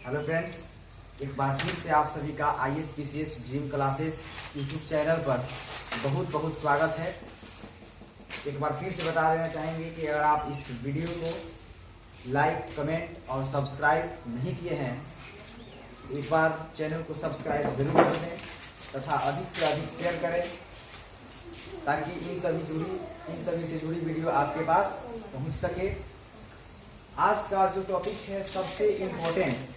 Hello friends, एक बार फिर से आप सभी का IAS PCS dream classes YouTube channel पर बहुत बहुत स्वागत है। एक बार फिर से बता देना चाहेंगे कि अगर आप इस वीडियो को लाइक, कमेंट और सब्सक्राइब नहीं किए हैं तो एक बार चैनल को सब्सक्राइब ज़रूर कर दें तथा अधिक से अधिक शेयर करें ताकि इन सभी से जुड़ी वीडियो आपके पास पहुंच सके। आज का जो टॉपिक है सबसे इम्पोर्टेंट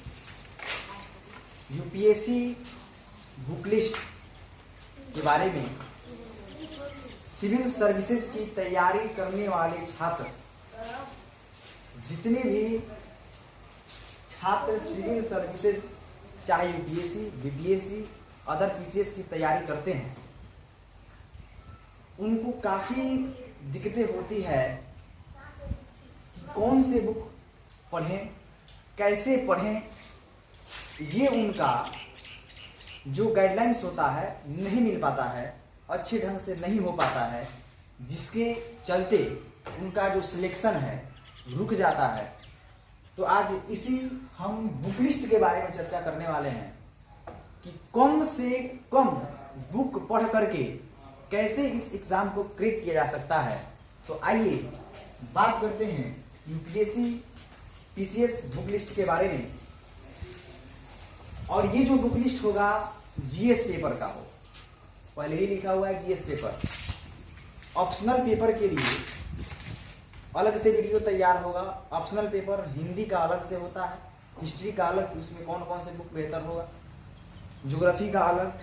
UPSC बुक लिस्ट के बारे में। सिविल सर्विसेज की तैयारी करने वाले छात्र, जितने भी छात्र सिविल सर्विसेज चाहे UPSC, BPSC, अदर PCS की तैयारी करते हैं, उनको काफ़ी दिक्कतें होती है कि कौन से बुक पढ़ें, कैसे पढ़ें। ये उनका जो गाइडलाइंस होता है नहीं मिल पाता है, अच्छे ढंग से नहीं हो पाता है, जिसके चलते उनका जो सिलेक्शन है रुक जाता है। तो आज इसी हम बुक लिस्ट के बारे में चर्चा करने वाले हैं कि कम से कम बुक पढ़ करके कैसे इस एग्ज़ाम को क्रैक किया जा सकता है। तो आइए बात करते हैं UPSC PCS बुक लिस्ट के बारे में। और ये जो बुक लिस्ट होगा GS पेपर का हो, पहले ही लिखा हुआ है GS पेपर। ऑप्शनल पेपर के लिए अलग से वीडियो तैयार होगा। ऑप्शनल पेपर हिंदी का अलग से होता है, हिस्ट्री का अलग, उसमें कौन कौन से बुक बेहतर होगा, ज्योग्राफी का अलग,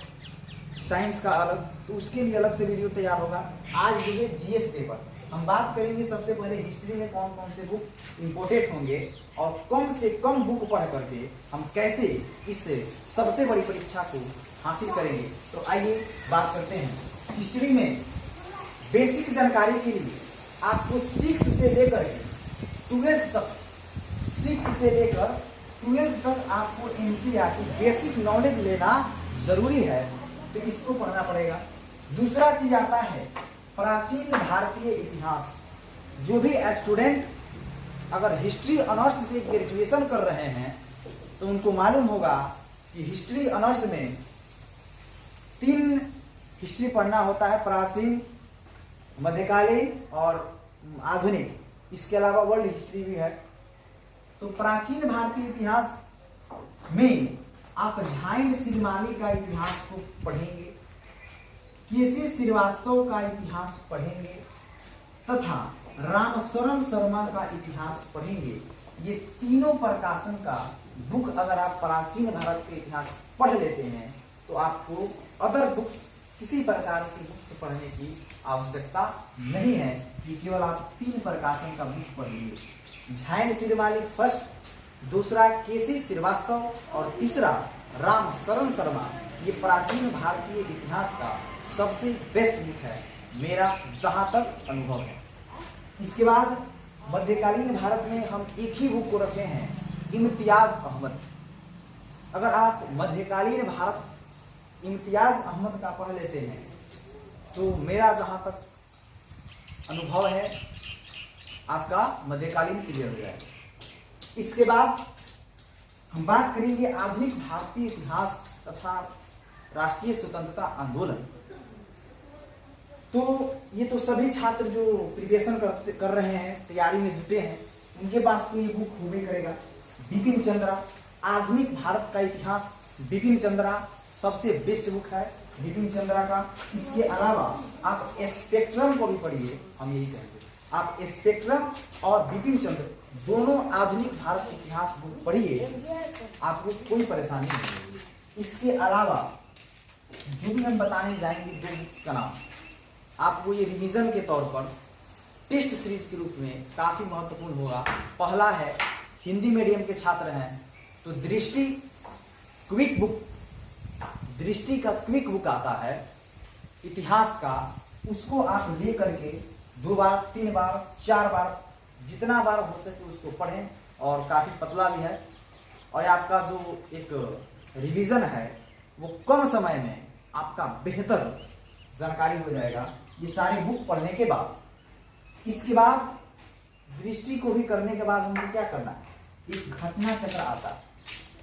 साइंस का अलग, तो उसके लिए अलग से वीडियो तैयार होगा। आज जो है GS पेपर हम बात करेंगे। सबसे पहले हिस्ट्री में कौन कौन से बुक इम्पोर्टेंट होंगे और कम से कम बुक पढ़ करके हम कैसे इस सबसे बड़ी परीक्षा को हासिल करेंगे। तो आइए बात करते हैं। हिस्ट्री में बेसिक जानकारी के लिए आपको 6 से लेकर 12 तक, 6 से लेकर 12 तक आपको NCERT बेसिक नॉलेज लेना जरूरी है, तो इसको पढ़ना पड़ेगा। दूसरा चीज आता है प्राचीन भारतीय इतिहास। जो भी स्टूडेंट अगर हिस्ट्री ऑनर्स से ग्रेजुएशन कर रहे हैं तो उनको मालूम होगा कि हिस्ट्री ऑनर्स में 3 हिस्ट्री पढ़ना होता है, प्राचीन, मध्यकालीन और आधुनिक। इसके अलावा वर्ल्ड हिस्ट्री भी है। तो प्राचीन भारतीय इतिहास में आप झाइंड सिरमाली का इतिहास को पढ़ेंगे, केसी श्रीवास्तव का इतिहास पढ़ेंगे तथा रामशरण शर्मा का इतिहास पढ़ेंगे। ये तीनों प्रकाशन का बुक अगर आप प्राचीन भारत के इतिहास पढ़ लेते हैं तो आपको अदर बुक्स, किसी प्रकार की बुक्स पढ़ने की आवश्यकता नहीं है कि केवल आप 3 प्रकाशन का बुक पढ़ लीजिए। झाइंड सिरमाली फर्स्ट, दूसरा केसी श्रीवास्तव और तीसरा रामशरण शर्मा। ये प्राचीन भारतीय इतिहास का सबसे बेस्ट बुक है, मेरा जहां तक अनुभव है। इसके बाद मध्यकालीन भारत में हम एक ही बुक को रखे हैं, इम्तियाज अहमद। अगर आप मध्यकालीन भारत इम्तियाज अहमद का पढ़ लेते हैं तो मेरा जहां तक अनुभव है आपका मध्यकालीन क्लियर हो जाएगा। इसके बाद हम बात करेंगे आधुनिक भारतीय इतिहास तथा राष्ट्रीय स्वतंत्रता आंदोलन। तो ये तो सभी छात्र जो प्रिपरेशन कर रहे हैं, तैयारी में जुटे हैं, उनके पास तो ये बुक होबे करेगा। बिपिन चंद्रा, आधुनिक भारत का इतिहास, बिपिन चंद्रा सबसे बेस्ट बुक है बिपिन चंद्रा का। इसके अलावा आप स्पेक्ट्रम को भी पढ़िए, हम यही कहेंगे। आप स्पेक्ट्रम और बिपिन चंद्र दोनों आधुनिक भारत इतिहास बुक पढ़िए, आपको कोई परेशानी नहीं होगी। इसके अलावा जो भी हम बताने जाएंगे 2 बुक्स का नाम, आपको ये रिवीजन के तौर पर टेस्ट सीरीज के रूप में काफ़ी महत्वपूर्ण होगा। पहला है, हिंदी मीडियम के छात्र हैं तो दृष्टि क्विक बुक, दृष्टि का क्विक बुक आता है इतिहास का, उसको आप ले करके 2 बार, 3 बार, 4 बार, जितना बार हो सके उसको पढ़ें। और काफ़ी पतला भी है और आपका जो एक रिवीजन है वो कम समय में आपका बेहतर जानकारी हो जाएगा ये सारी बुक पढ़ने के बाद। इसके बाद दृष्टि को भी करने के बाद हमको क्या करना है, एक घटना चक्र आता है।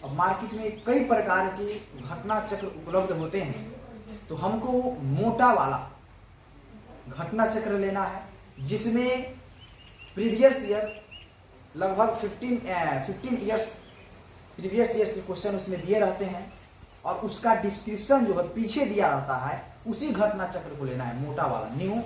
अब मार्केट में कई प्रकार के घटना चक्र उपलब्ध होते हैं, तो हमको मोटा वाला घटना चक्र लेना है, जिसमें प्रीवियस ईयर लगभग 15 ईयर्स प्रीवियस ईयर्स के क्वेश्चन उसमें दिए रहते हैं और उसका डिस्क्रिप्शन जो है पीछे दिया रहता है, उसी घटना चक्र को लेना है, मोटा वाला। न्यू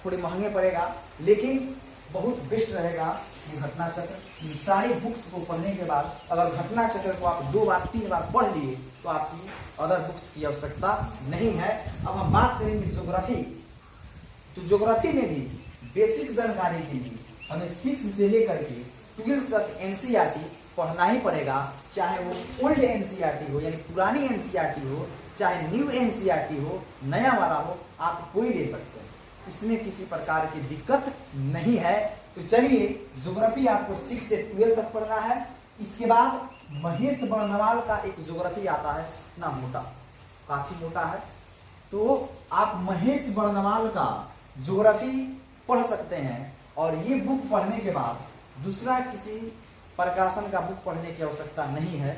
थोड़े महंगे पड़ेगा लेकिन बहुत बेस्ट रहेगा ये घटना चक्र। सारी बुक्स को पढ़ने के बाद अगर घटना चक्र को आप 2 बार 3 बार पढ़ लिए तो आपकी अदर बुक्स की आवश्यकता नहीं है। अब हम बात करेंगे ज्योग्राफी। तो ज्योग्राफी में भी बेसिक जानकारी के लिए हमें 6 से लेकर के 12 तक एनसीईआरटी पढ़ना ही पड़ेगा, चाहे वो ओल्ड एनसीईआरटी हो यानी पुरानी एनसीईआरटी हो, चाहे न्यू एनसीईआरटी हो, नया वाला हो, आप कोई ले सकते हैं, इसमें किसी प्रकार की दिक्कत नहीं है। तो चलिए, ज्योग्राफी आपको 6 से 12 तक पढ़ना है। इसके बाद महेश बर्णवाल का एक ज्योग्राफी आता है, इतना मोटा, काफी मोटा है, तो आप महेश बर्णवाल का ज्योग्राफी पढ़ सकते हैं। और ये बुक पढ़ने के बाद दूसरा किसी प्रकाशन का बुक पढ़ने की आवश्यकता नहीं है,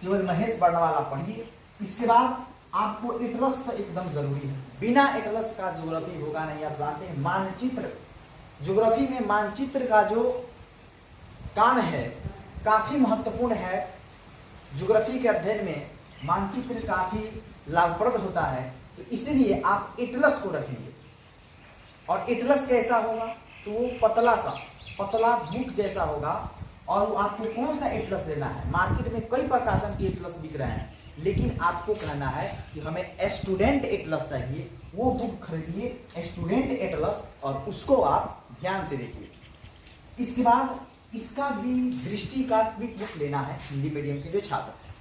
केवल महेश बर्णवाल आप पढ़िए। इसके बाद आपको एटलस तो एकदम जरूरी है, बिना एटलस का ज्योग्राफी होगा नहीं। आप जानते हैं मानचित्र, ज्योग्राफी में मानचित्र का जो काम है काफी महत्वपूर्ण है। ज्योग्राफी के अध्ययन में मानचित्र काफी लाभप्रद होता है, तो इसलिए आप एटलस को रखेंगे। और एटलस कैसा होगा, तो वो पतला बुक जैसा होगा। और आपको कौन सा एटलस लेना है, मार्केट में कई प्रकाशन के एटलस बिक रहे हैं, लेकिन आपको कहना है कि हमें स्टूडेंट एटलस चाहिए, वो बुक खरीदिए स्टूडेंट एटलस और उसको आप ध्यान से देखिए। इसके बाद इसका भी दृष्टि का क्विक बुक लेना है हिंदी मीडियम के जो छात्र हैं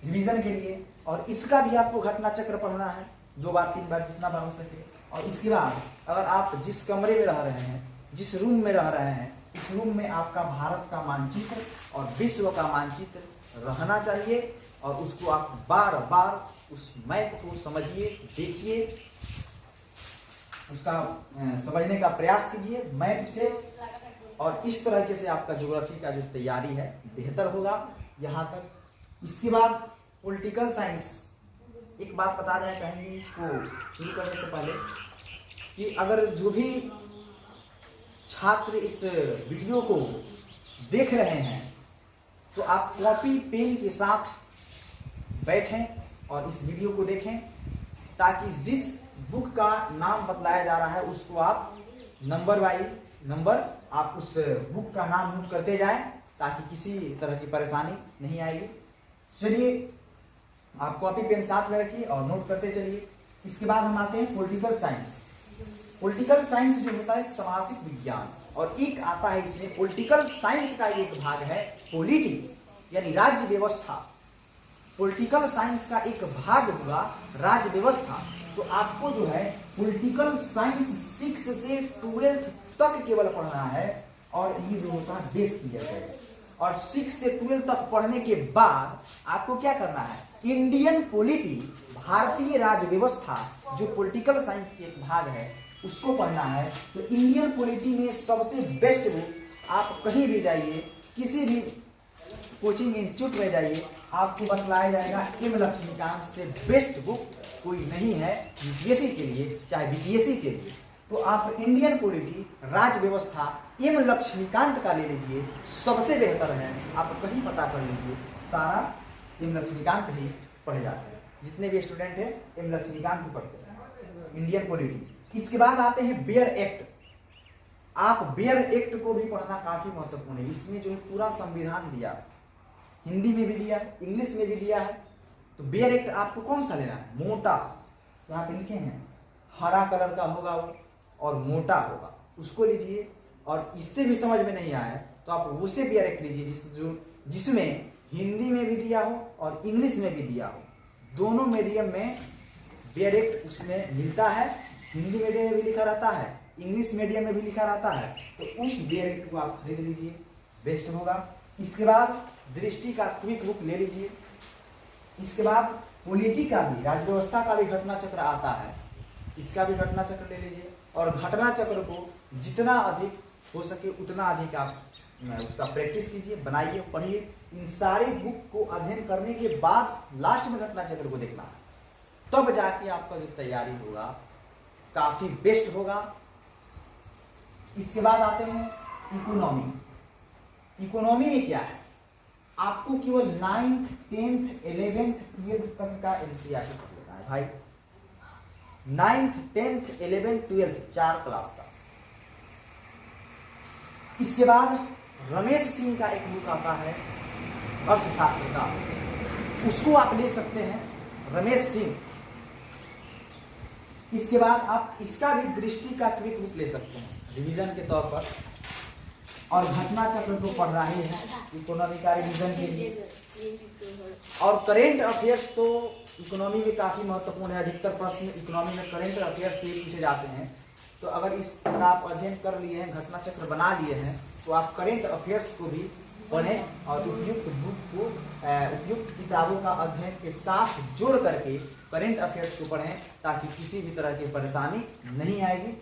रिवीजन के लिए। और इसका भी आपको घटना चक्र पढ़ना है 2 बार 3 बार जितना बार हो सके। और इसके बाद अगर आप जिस कमरे में रह रहे हैं, जिस रूम में रह रहे हैं, उस रूम में आपका भारत का मानचित्र और विश्व का मानचित्र रहना चाहिए। और उसको आप बार बार उस मैप को समझिए, देखिए, उसका समझने का प्रयास कीजिए मैप से। और इस तरीके से आपका ज्योग्राफी का जो तैयारी है बेहतर होगा यहाँ तक। इसके बाद पॉलिटिकल साइंस, एक बात बता देना चाहेंगे इसको शुरू करने से पहले कि अगर जो भी छात्र इस वीडियो को देख रहे हैं तो आप कॉपी पेन के साथ बैठें और इस वीडियो को देखें, ताकि जिस बुक का नाम बतलाया जा रहा है उसको आप नंबर बाई नंबर आप उस बुक का नाम नोट करते जाएं, ताकि किसी तरह की परेशानी नहीं आएगी। चलिए, आप कॉपी पेन साथ में रखिए और नोट करते चलिए। इसके बाद हम आते हैं पॉलिटिकल साइंस। पॉलिटिकल साइंस जो होता है सामाजिक विज्ञान, और एक आता है इसमें पॉलिटिकल साइंस का एक भाग है पॉलिटी यानी राज्य व्यवस्था। पॉलिटिकल साइंस का एक भाग हुआ राज्य व्यवस्था। तो आपको जो है पॉलिटिकल साइंस 6 से 12 तक केवल पढ़ना है, और ये जो होता है बेस क्लियर है। और 6 से 12 तक पढ़ने के बाद आपको क्या करना है, इंडियन पॉलिटी, भारतीय राज्य व्यवस्था, जो पॉलिटिकल साइंस के एक भाग है, उसको पढ़ना है। तो इंडियन पॉलिटी में सबसे बेस्ट बुक, आप कहीं भी जाइए, किसी भी कोचिंग इंस्टीट्यूट में जाइए, आपको बतलाया जाएगा एम लक्ष्मीकांत से बेस्ट बुक कोई नहीं है यूपीएससी के लिए, चाहे बीपीएससी के लिए। तो आप इंडियन पॉलिटी राज्य व्यवस्था एम लक्ष्मीकांत का ले लीजिए, सबसे बेहतर है। आप कहीं पता कर लीजिए, सारा एम लक्ष्मीकांत ही पढ़े जाते हैं, जितने भी स्टूडेंट हैं एम लक्ष्मीकांत ही पढ़ते हैं इंडियन पॉलिटी। इसके बाद आते हैं बेयर एक्ट। आप बेयर एक्ट को भी पढ़ना काफी महत्वपूर्ण है। इसमें जो है पूरा संविधान दिया है, हिंदी में भी दिया है, इंग्लिश में भी दिया है। तो बेयर एक्ट आपको कौन सा लेना है, मोटा, यहाँ पे लिखे हैं हरा कलर का होगा वो और मोटा होगा, उसको लीजिए। और इससे भी समझ में नहीं आया तो आप उसे बेयर एक्ट लीजिए जिसमें हिंदी में भी दिया हो और इंग्लिश में भी दिया हो, दोनों मीडियम में बेयर एक्ट उसमें मिलता है। हिंदी मीडियम में भी लिखा रहता है, इंग्लिश मीडियम में भी लिखा रहता है। तो उस बेयर एक्ट को आप खरीद लीजिए, बेस्ट होगा। इसके बाद दृष्टि का क्विक बुक ले लीजिए। इसके बाद पॉलिटी का भी, राज्य व्यवस्था का भी घटना चक्र आता है, इसका भी घटना चक्र ले लीजिए। और घटना चक्र को जितना अधिक हो सके उतना अधिक आप उसका प्रैक्टिस कीजिए, बनाइए, पढ़िए। इन सारे बुक को अध्ययन करने के बाद लास्ट में घटना चक्र को देखना है, तब जाके आपका जो तैयारी होगा काफी बेस्ट होगा। इसके बाद आते हैं इकोनॉमी। इकोनॉमी में क्या है, आपको केवल 9th 10th 11th 12th तक का एनसीईआरटी पढ़ लेना है भाई। 9th 10th 11th 12th 4 class का। इसके बाद रमेश सिंह का एक बुक आता है अर्थशास्त्र का, उसको आप ले सकते हैं, रमेश सिंह। इसके बाद आप इसका भी दृष्टि का क्विक बुक ले सकते हैं रिवीजन के तौर पर। और घटना चक्र तो पढ़ रहे हैं इकोनॉमी का रिवीजन के लिए। और करेंट अफेयर्स तो इकोनॉमी में काफी महत्वपूर्ण है। अधिकतर प्रश्न इकोनॉमी में करेंट अफेयर्स से पूछे जाते हैं। तो अगर इसका आप अध्ययन कर लिए हैं, घटना चक्र बना लिए हैं, तो आप करेंट अफेयर्स को भी पढ़ें और उपयुक्त बुक को उपयुक्त किताबों का अध्ययन के साथ जोड़ करके करेंट अफेयर्स को पढ़ें, ताकि किसी भी तरह की परेशानी नहीं आएगी।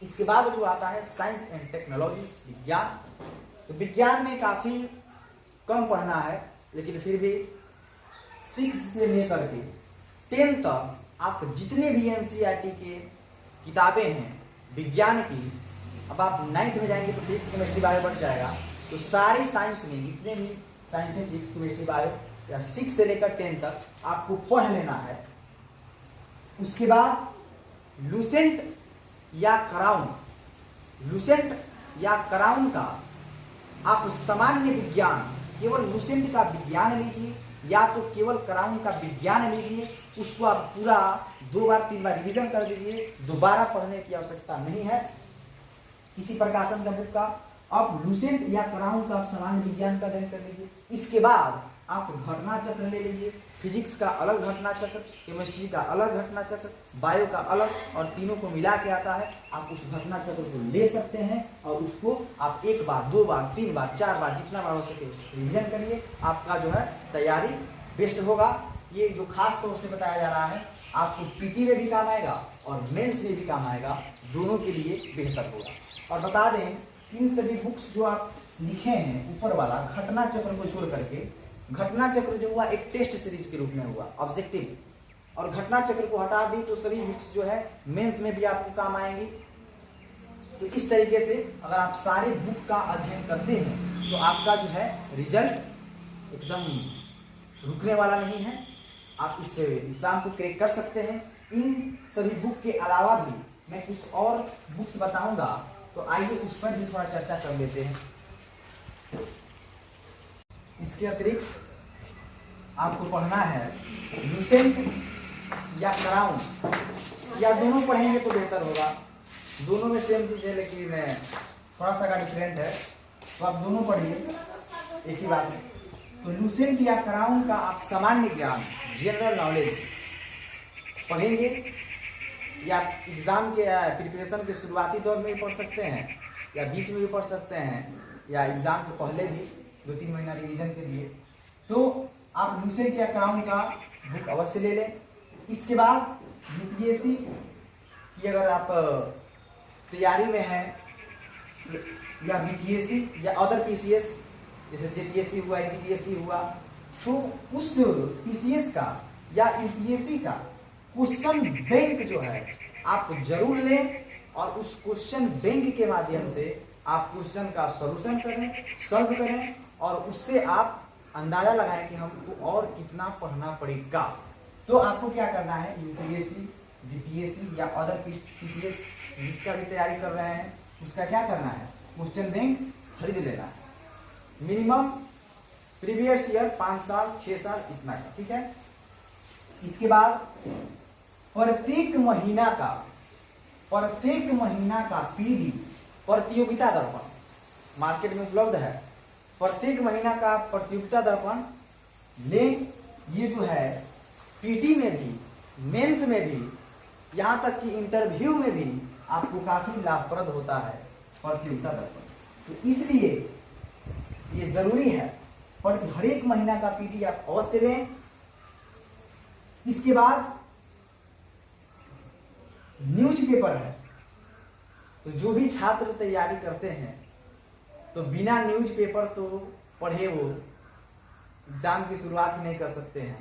इसके बाद जो आता है साइंस एंड टेक्नोलॉजी, विज्ञान। तो विज्ञान में काफी कम पढ़ना है, लेकिन फिर भी 6 से लेकर के 10 तक आप जितने भी एनसीईआरटी के किताबें हैं विज्ञान की, अब आप 9th में जाएंगे तो फिजिक्स केमिस्ट्री बायो बढ़ जाएगा, तो सारी साइंस में जितने भी साइंस है फिजिक्स केमिस्ट्री बायो या 6 से लेकर 10 तक आपको पढ़ लेना है। उसके बाद लूसेंट या क्राउन, लूसेंट या क्राउन का आप सामान्य विज्ञान, केवल लूसेंट का विज्ञान लीजिए या तो केवल क्राउन का विज्ञान लीजिए। उसको आप पूरा 2 बार 3 बार रिवीजन कर दीजिए, दोबारा पढ़ने की आवश्यकता नहीं है किसी प्रकाशन का बुक का। आप लूसेंट या क्राउन का आप सामान्य विज्ञान का अध्ययन कर लीजिए। इसके बाद आप घटना चक्र ले लीजिए, फिजिक्स का अलग घटना चक्र, केमिस्ट्री का अलग घटना चक्र, बायो का अलग, और तीनों को मिला के आता है। आप उस घटना चक्र को ले सकते हैं और उसको आप 1 बार 2 बार 3 बार 4 बार जितना बार हो सके रिवीजन करिए। आपका जो है तैयारी बेस्ट होगा। ये जो खास तौर से बताया जा रहा है आपको पीटी में भी काम आएगा और मेंस में भी काम आएगा, दोनों के लिए बेहतर होगा। और बता दें, इन सभी बुक्स जो आप लिखे हैं ऊपर वाला घटना चक्र को छोड़ करके, घटना चक्र जो हुआ एक टेस्ट सीरीज के रूप में हुआ ऑब्जेक्टिव, और घटना चक्र को हटा दी तो सभी बुक्स जो है मेंस में भी आपको काम आएंगी। तो इस तरीके से अगर आप सारे बुक का अध्ययन करते हैं तो आपका जो है रिजल्ट एकदम रुकने वाला नहीं है। आप इस एग्जाम को क्रैक कर सकते हैं। इन सभी बुक के अलावा भी मैं कुछ और बुक्स बताऊंगा, तो आइए उस पर भी थोड़ा चर्चा कर लेते हैं। इसके अतिरिक्त आपको पढ़ना है लूसेंट या क्राउन, या दोनों पढ़ेंगे तो बेहतर होगा। दोनों में सेम चीज है लेकिन थोड़ा सा का डिफरेंट है, तो आप दोनों पढ़िए, एक ही बात है। तो लूसेंट या क्राउन का आप सामान्य ज्ञान, जनरल नॉलेज पढ़ेंगे, या एग्जाम के प्रिपरेशन के शुरुआती दौर में भी पढ़ सकते हैं, या बीच में भी पढ़ सकते हैं, या एग्जाम के पहले भी 2-3 महीना रिवीजन के लिए। तो आप लूसेंट या क्राउन का बुक अवश्य ले लें। इसके बाद यूपीएससी की अगर आप तैयारी में हैं, या बीपीएससी या अदर पीसीएस जैसे जेपीएससी हुआ, यूपीएससी हुआ, तो उस पीसीएस का या यूपीएससी का क्वेश्चन बैंक जो है आप जरूर लें, और उस क्वेश्चन बैंक के माध्यम से आप क्वेश्चन का सॉल्यूशन करें, सॉल्व करें, और उससे आप अंदाजा लगाएं कि हमको और कितना पढ़ना पड़ेगा। तो आपको क्या करना है, यूपीएससी, बीपीएससी या अदर पीसीएस जिसका भी तैयारी कर रहे हैं उसका क्या करना है, क्वेश्चन बैंक खरीद लेना है। मिनिमम प्रीवियस ईयर 5 साल 6 साल इतना का, ठीक है। इसके बाद प्रत्येक महीना का पीडी प्रतियोगिता दर्पण मार्केट में उपलब्ध है। प्रत्येक महीना का प्रतियोगिता दर्पण ले, ये जो है पीटी में भी, मेंस में भी, यहाँ तक कि इंटरव्यू में भी आपको काफी लाभप्रद होता है प्रतियोगिता दर्पण। तो इसलिए ये जरूरी है, पर हर एक महीना का पीडी आप अवश्य लें। इसके बाद न्यूज़पेपर है, तो जो भी छात्र तैयारी करते हैं तो बिना न्यूज़पेपर तो पढ़े वो एग्जाम की शुरुआत ही नहीं कर सकते हैं।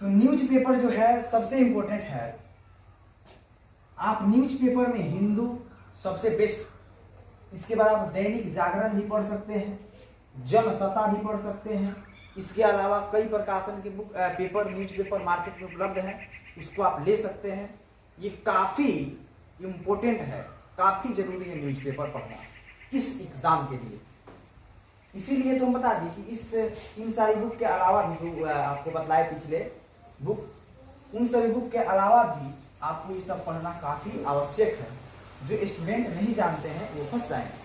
तो न्यूज़पेपर जो है सबसे इंपॉर्टेंट है। आप न्यूज़पेपर में हिंदू सबसे बेस्ट, इसके बाद आप दैनिक जागरण भी पढ़ सकते हैं, जनसत्ता भी पढ़ सकते हैं। इसके अलावा कई प्रकाशन के बुक पेपर न्यूज़पेपर मार्केट में उपलब्ध है, उसको आप ले सकते हैं। ये काफ़ी इम्पोर्टेंट है, काफ़ी जरूरी है न्यूज़पेपर पढ़ना इस एग्ज़ाम के लिए। इसीलिए तो हम बता दी कि इन सारी बुक के अलावा भी जो आपको बतलाए पिछले बुक, उन सभी बुक के अलावा भी आपको ये सब पढ़ना काफ़ी आवश्यक है। जो स्टूडेंट नहीं जानते हैं वो फंस जाएंगे।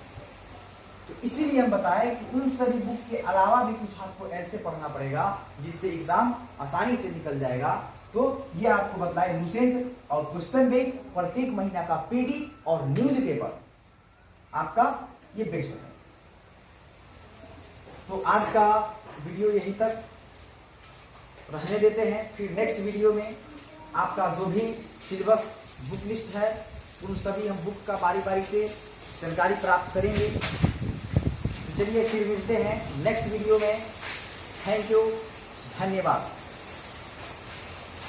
तो इसीलिए हम बताएं कि उन सभी बुक के अलावा भी कुछ आपको ऐसे पढ़ना पड़ेगा जिससे एग्जाम आसानी से निकल जाएगा। तो ये आपको बताए लूसेंट और क्वेश्चन बैंक प्रत्येक महीना का पीडी और न्यूज़पेपर आपका ये बेस्ट है। तो आज का वीडियो यहीं तक रहने देते हैं। फिर नेक्स्ट वीडियो में आपका जो भी सिलेबस बुक लिस्ट है उन सभी हम बुक का बारी बारी से जानकारी प्राप्त करेंगे। तो चलिए फिर मिलते हैं नेक्स्ट वीडियो में। थैंक यू, धन्यवाद।